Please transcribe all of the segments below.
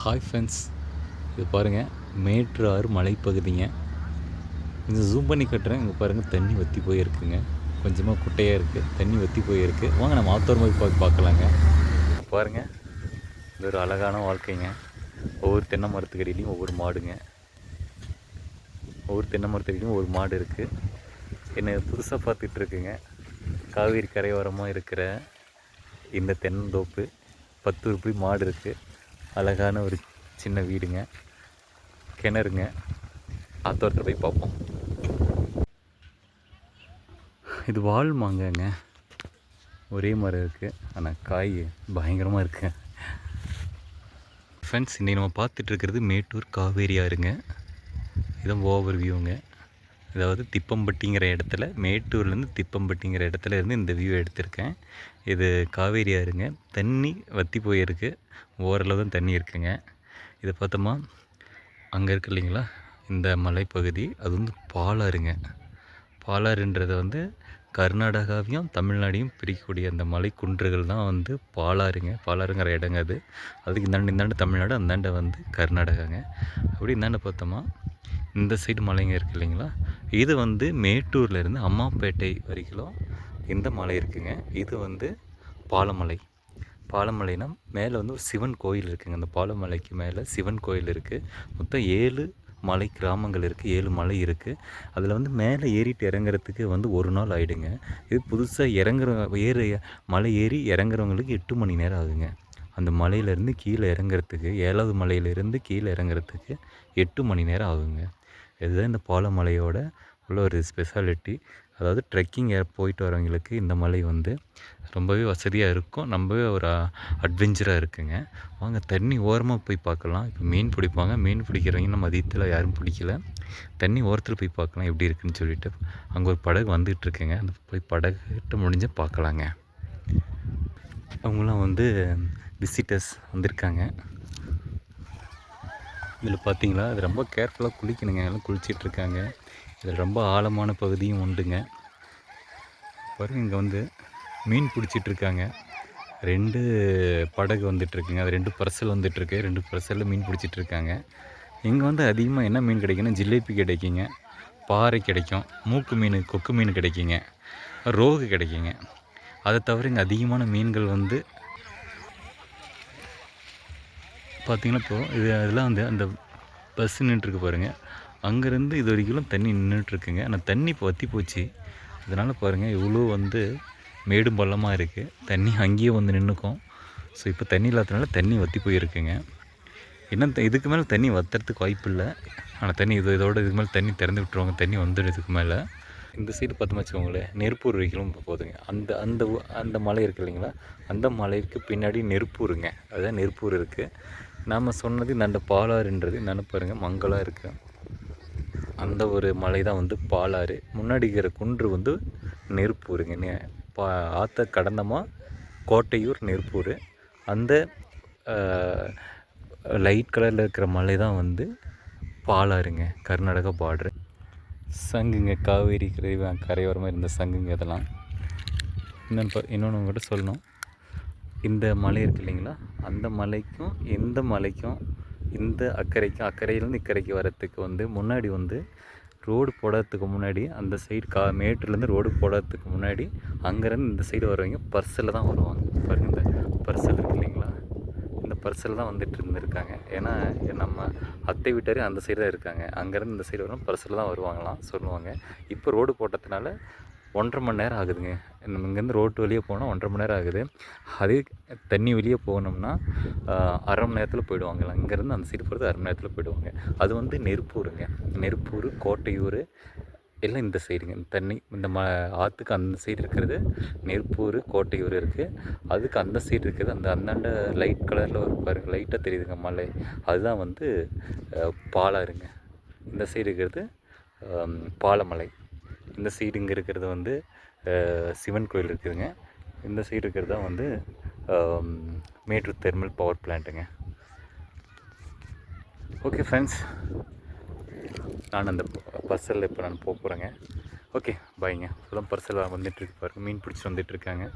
Hi friends, இது பாருங்கள், மேற்று ஆறு மலைப்பகுதிங்க. கொஞ்சம் ஜூம் பண்ணி கட்டுறேன். இங்கே பாருங்கள், தண்ணி வற்றி போயிருக்குங்க. கொஞ்சமாக குட்டையாக இருக்குது, தண்ணி வற்றி போயிருக்கு. வாங்க நம்ம ஆத்தோரமாக போய் பார்க்கலாங்க. பாருங்கள், இது ஒரு அழகான வாழ்க்கைங்க. ஒவ்வொரு தென்னை மரத்துக்கடியிலையும் ஒவ்வொரு மாடுங்க. ஒவ்வொரு தென்னை மரத்துக்கடியிலையும் ஒரு மாடு இருக்குது. என்னை புதுசாக பார்த்துட்ருக்குங்க. காவேரி கரையோரமாக இருக்கிற இந்த தென்னந்தோப்பு 10 உருப்படி மாடு இருக்குது. அழகான ஒரு சின்ன வீடுங்க, கிணறுங்க. ஆத்தோரத்தில் போய் பார்ப்போம். இது வால் மாங்கங்க. ஒரே மரம் இருக்குது, ஆனால் காய் பயங்கரமாக இருக்குங்க. ஃப்ரெண்ட்ஸ், இன்றைக்கி நம்ம பார்த்துட்ருக்கிறது மேட்டூர் காவேரி ஆறுங்க. இதான் ஓவர் வியூங்க. அதாவது திப்பம்பட்டிங்கிற இடத்துல, மேட்டூர்லேருந்து திப்பம்பட்டிங்கிற இடத்துல இருந்து இந்த வியூ எடுத்திருக்கேன். இது காவேரி ஆறுங்க. தண்ணி வற்றி போயிருக்கு, ஓரளவு தான் தண்ணி இருக்குங்க. இதை பார்த்தோமா, அங்கே இருக்கு இல்லைங்களா இந்த மலைப்பகுதி, அது வந்து பாலாறுங்க. பாலாறுன்றது வந்து கர்நாடகாவையும் தமிழ்நாடையும் பிரிக்கக்கூடிய அந்த மலை குன்றுகள் தான் வந்து பாலாறுங்க. பாலாறுங்கிற இடங்க அது. அதுக்கு இந்தாண்ட தமிழ்நாடு, அந்தாண்ட வந்து கர்நாடகாங்க. அப்படி இந்தாண்ட பார்த்தோமா, இந்த சைடு மலைங்க இருக்குது இல்லைங்களா, இது வந்து மேட்டூர்லேருந்து அம்மாப்பேட்டை வரைக்கும் இந்த மலை இருக்குங்க. இது வந்து பாலமலை. பாலமலைனா மேலே வந்து ஒரு சிவன் கோயில் இருக்குங்க. அந்த பாலமலைக்கு மேலே சிவன் கோயில் இருக்குது. மொத்தம் 7 மலை கிராமங்கள் இருக்குது, 7 மலை இருக்குது. அதில் வந்து மேலே ஏறிட்டு இறங்குறதுக்கு வந்து ஒரு நாள் ஆகிடுங்க. இது புதுசாக மலை ஏறி இறங்குறவங்களுக்கு 8 மணி நேரம் ஆகுங்க. அந்த மலையிலேருந்து கீழே இறங்குறதுக்கு, 7வது மலையிலேருந்து கீழே இறங்குறதுக்கு 8 மணி நேரம் ஆகுங்க. இதுதான் இந்த பாலமலையோட உள்ள ஒரு ஸ்பெஷாலிட்டி. அதாவது ட்ரெக்கிங் போயிட்டு வரவங்களுக்கு இந்த மலை வந்து ரொம்பவே வசதியாக இருக்கும், ரொம்பவே ஒரு அட்வென்ச்சராக இருக்குங்க. வாங்க தண்ணி ஓரமாக போய் பார்க்கலாம். இப்போ மீன் பிடிப்பாங்க, மீன் பிடிக்கிறவங்க நம்ம மதியத்தில் யாரும் பிடிக்கல. தண்ணி ஓரத்தில் போய் பார்க்கலாம் எப்படி இருக்குன்னு சொல்லிட்டு. அங்கே ஒரு படகு வந்துகிட்ருக்குங்க, அந்த போய் படகுகிட்ட முடிஞ்ச பார்க்கலாங்க. அவங்களாம் வந்து விசிட்டர்ஸ் வந்திருக்காங்க. இதில் பார்த்தீங்களா, அது ரொம்ப கேர்ஃபுல்லாக குளிக்கணுங்க. எல்லாம் குளிச்சிட்ருக்காங்க. இதில் ரொம்ப ஆழமான பகுதியும் உண்டுங்க. பாருங்கள், இங்கே வந்து மீன் பிடிச்சிட்ருக்காங்க. 2 படகு வந்துட்டுருக்குங்க. அது 2 பர்சல் வந்துட்டுருக்கு. 2 பர்சலில் மீன் பிடிச்சிட்ருக்காங்க. இங்கே வந்து அதிகமாக என்ன மீன் கிடைக்குன்னா, ஜிலேபி கிடைக்குங்க, பாறை கிடைக்கும், மூக்கு மீன், கொக்கு மீன் கிடைக்குங்க, ரோகு கிடைக்குங்க. அதை தவிர இங்கே அதிகமான மீன்கள் வந்து பார்த்திங்கன்னா, இப்போது இதெல்லாம் வந்து அந்த பஸ் நின்றுருக்கு பாருங்கள், அங்கேருந்து இது வரைக்கும் தண்ணி நின்றுட்டுருக்குங்க. ஆனால் தண்ணி இப்போ வற்றி போச்சு. அதனால் பாருங்கள், இவ்வளோ வந்து மேடும் பள்ளமாக இருக்குது. தண்ணி அங்கேயே வந்து நின்றுக்கும். ஸோ இப்போ தண்ணி இல்லாததுனால தண்ணி வற்றி போயிருக்குங்க. இன்னும் இதுக்கு மேலே தண்ணி வற்றுறதுக்கு வாய்ப்பு இல்லை. ஆனால் தண்ணி இதுக்கு மேலே தண்ணி திறந்து விட்டுருவாங்க. தண்ணி வந்துடும் இதுக்கு மேலே. இந்த சைடு பார்த்தோம்னு வச்சுக்கோங்களேன், நெருப்பூர் வரைக்கும் போகுதுங்க. அந்த மலை இருக்குது இல்லைங்களா, அந்த மலைக்கு பின்னாடி நெருப்பூருங்க. அதுதான் நெருப்பூர் இருக்குது. நாம் சொன்னது இந்த பாலாறுன்றது என்னென்னு பாருங்கள், மங்களாக இருக்குது. அந்த ஒரு மலை தான் வந்து பாலாறு. முன்னாடி இருக்கிற குன்று வந்து நெருப்பூருங்க. ஆற்ற கடந்தமாக கோட்டையூர் நெருப்பூர். அந்த லைட் கலரில் இருக்கிற மலை தான் வந்து பாலாறுங்க, கர்நாடகா பார்டரு. சங்குங்க, காவேரி கரையோரமாக இருந்த சங்குங்க. இதெல்லாம் இன்னொன்று கூட சொல்லணும், இந்த மலை இருக்குது இல்லைங்களா, அந்த மலைக்கும் இந்த மலைக்கும் இந்த அக்கறையிலேருந்து இக்கரைக்கு வரத்துக்கு வந்து முன்னாடி வந்து ரோடு போடுறதுக்கு முன்னாடி அந்த சைடு மேட்டூர்லேருந்து ரோடு போடுறதுக்கு முன்னாடி அங்கேருந்து இந்த சைடு வருவாங்க, பர்ஸில் தான் வருவாங்க. பாருங்கள், இந்த பர்சல் இருக்குது இல்லைங்களா, இந்த பர்சல் தான் வந்துட்டு இருந்திருக்காங்க. ஏன்னா நம்ம அத்தை வீட்டாரே அந்த சைடு தான் இருக்காங்க. அங்கேருந்து இந்த சைடு வரும், பர்சல் தான் வருவாங்களாம் சொல்லுவாங்க. இப்போ ரோடு போட்டதுனால 1.5 மணி நேரம் ஆகுதுங்க. நம்ம இங்கேருந்து ரோட்டு வெளியே போனால் 1.5 மணி நேரம் ஆகுது. அதே தண்ணி வெளியே போனோம்னா 1/2 மணி நேரத்தில் போயிடுவாங்களாம். இங்கேருந்து அந்த சைடு போகிறது 1/2 மணி நேரத்தில் போயிடுவாங்க. அது வந்து நெருப்பூருங்க. நெருப்பூர், கோட்டையூர் எல்லாம் இந்த சைடுங்க. தண்ணி இந்த ஆற்றுக்கு அந்த சைடு இருக்கிறது நெருப்பூர், கோட்டையூர் இருக்குது. அதுக்கு அந்த சைடு இருக்கிறது அந்தாண்ட லைட் கலரில் ஒரு பாருங்கள், லைட்டாக தெரியுதுங்க மலை, அதுதான் வந்து பாலாறுங்க. இந்த சைடு இருக்கிறது பாலமலை. இந்த சைடு இங்கே இருக்கிறது வந்து சிவன் கோயில் இருக்குதுங்க. இந்த சைடு இருக்கிறது தான் வந்து மேட்டூர் தெர்மல் பவர் பிளான்ட்டுங்க. ஓகே ஃப்ரெண்ட்ஸ், நான் அந்த பர்சலில் இப்போ நான் போகிறேங்க. ஓகே, பாய்ங்க. இப்போதான் பர்சல் வந்துட்டுருக்கு பாருங்கள், மீன் பிடிச்சி வந்துட்டுருக்காங்க.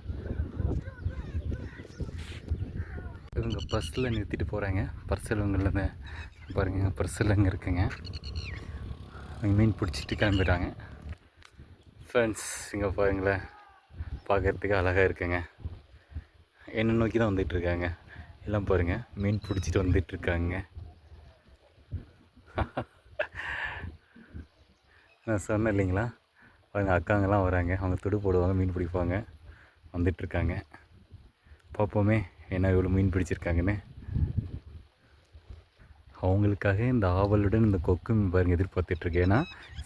இவங்க பஸ்ஸில் நிறுத்திட்டு போகிறாங்க. பர்சல் இவங்களில் பாருங்கள், பர்சல் அங்கே இருக்குங்க. அவங்க மீன் பிடிச்சிட்டு கிளம்பிடுறாங்க. ஃப்ரெண்ட்ஸ் இங்கே பாருங்களேன், பார்க்குறதுக்கு அழகாக இருக்குங்க. என்னை நோக்கி தான் வந்துட்டுருக்காங்க எல்லாம். பாருங்கள், மீன் பிடிச்சிட்டு வந்துட்டுருக்காங்க. நான் சொன்னேன் இல்லைங்களா, பாருங்கள் அக்காங்கெல்லாம் வராங்க. அவங்க துடு போடுவாங்க, மீன் பிடிப்பாங்க. வந்துட்டுருக்காங்க. பார்ப்போமே என்ன இவ்வளோ மீன் பிடிச்சிருக்காங்கன்னு. அவங்களுக்காக இந்த ஆவலுடன் இந்த கொக்கு மீன் பாருங்கள் எதிர்பார்த்துட்ருக்கேன். ஏன்னா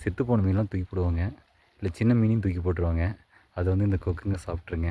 செத்து போன மீன்லாம் தூக்கி போடுவாங்க, இல்லை சின்ன மீனையும் தூக்கி போட்டுருவாங்க. அதை வந்து இந்த கொக்குங்க சாப்பிட்ருங்க.